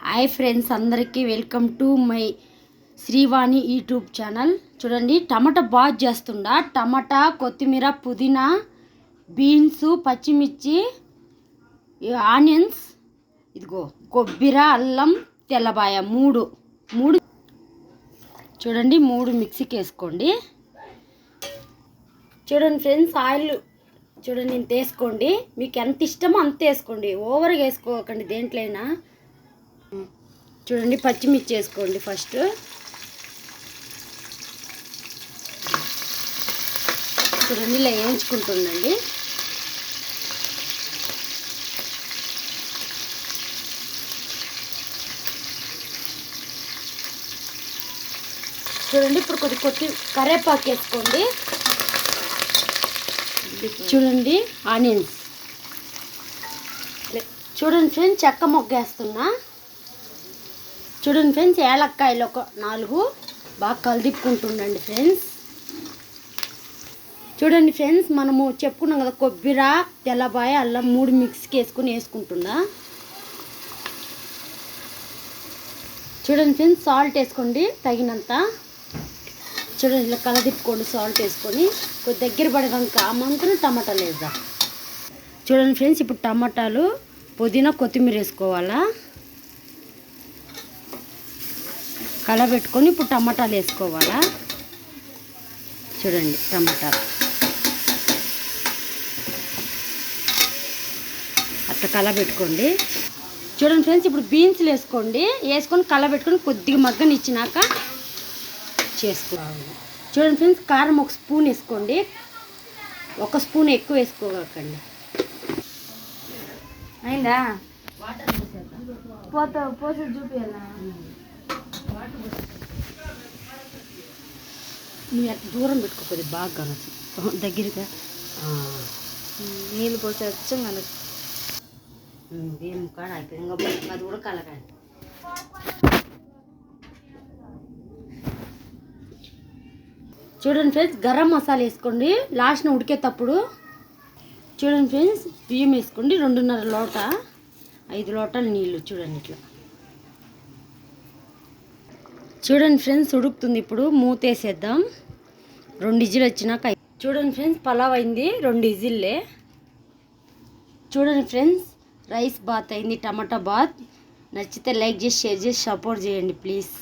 Hi friends, అందరికీ welcome to my Srivani YouTube channel. చూడండి, టమాటా బాగా చేస్తుండా. టమాటా, కొత్తిమీర, పుదీనా, బీన్స్, పచ్చిమిర్చి, ఆనియన్స్, ఇదిగో కొబ్బరి, అల్లం, తెల్లబాయ మూడు చూడండి, 3 మిక్సీకి వేసుకోండి. చూడండి ఫ్రెండ్స్, ఆయిల్ చూడండి ఇంత వేసుకోండి. మీకు ఎంత ఇష్టమో అంత వేసుకోండి, ఓవర్గా వేసుకోకండి దేంట్లో అయినా. చూడండి, పచ్చిమిర్చి వేసుకోండి ఫస్ట్. చూడండి, ఇలా వేయించుకుంటుందండి. చూడండి, ఇప్పుడు కొద్ది కరివేపాకు వేసుకోండి. చూడండి, ఆనియన్స్. చూడండి ఫ్రెండ్స్, చెక్క మొగ్గ వేస్తున్నా. చూడండి ఫ్రెండ్స్, ఏలక్కాయలు ఒక 4 బాగా కలిదిప్పుకుంటుండండి ఫ్రెండ్స్. చూడండి ఫ్రెండ్స్, మనము చెప్పుకున్నాం కదా, కొబ్బరి, తెల్లబాయ, అల్లం 3 మిక్స్కి వేసుకుంటుందా. చూడండి ఫ్రెండ్స్, సాల్ట్ వేసుకోండి తగినంత. చూడండి, ఇలా కలదిప్పుకోండి సాల్ట్ వేసుకొని. కొద్ది దగ్గర పడేదాక మంతులు టమాటాలు వేద్దాం. చూడండి ఫ్రెండ్స్, ఇప్పుడు టమాటాలు, పుదీనా, కొత్తిమీర వేసుకోవాలా. కలబెట్టుకొని ఇప్పుడు టమాటాలు వేసుకోవాలా. చూడండి, టమాటాలు అట్లా కలబెట్టుకోండి. చూడండి ఫ్రెండ్స్, ఇప్పుడు బీన్స్లు వేసుకొని కలబెట్టుకొని కొద్దిగా మగ్గనిచ్చినాక చేసుకోవాలి. చూడండి ఫ్రెండ్స్, కారం 1 స్పూన్ వేసుకోండి. 1 స్పూన్ ఎక్కువ వేసుకోకండి. అయిందా? పోతే చూపించాలా? నువ్వు ఎంత దూరం పెట్టుకోకూడదు, బాగా కనొచ్చు దగ్గరగా. నీళ్ళు పోసి వచ్చాం కనొచ్చు. ఏం కాడ అయిపోయింది, అది కూడా కలకండి. చూడండి ఫ్రెండ్స్, గరం మసాలా వేసుకోండి లాస్ట్న ఉడికేటప్పుడు. చూడండి ఫ్రెండ్స్, బియ్యం వేసుకోండి 2.5 లోట, 5 లోటాలు నీళ్ళు. చూడండి ఇట్లా. చూడండి ఫ్రెండ్స్, ఉడుకుతుంది. ఇప్పుడు మూత వేసేద్దాం. 2 విజిల్ వచ్చినాక. చూడండి ఫ్రెండ్స్, పలావ్ అయింది 2 విజిల్లే. చూడండి ఫ్రెండ్స్, రైస్ బాత్ అయింది, టమాటా బాత్. నచ్చితే లైక్ చేసి, షేర్ చేసి, సపోర్ట్ చేయండి ప్లీజ్.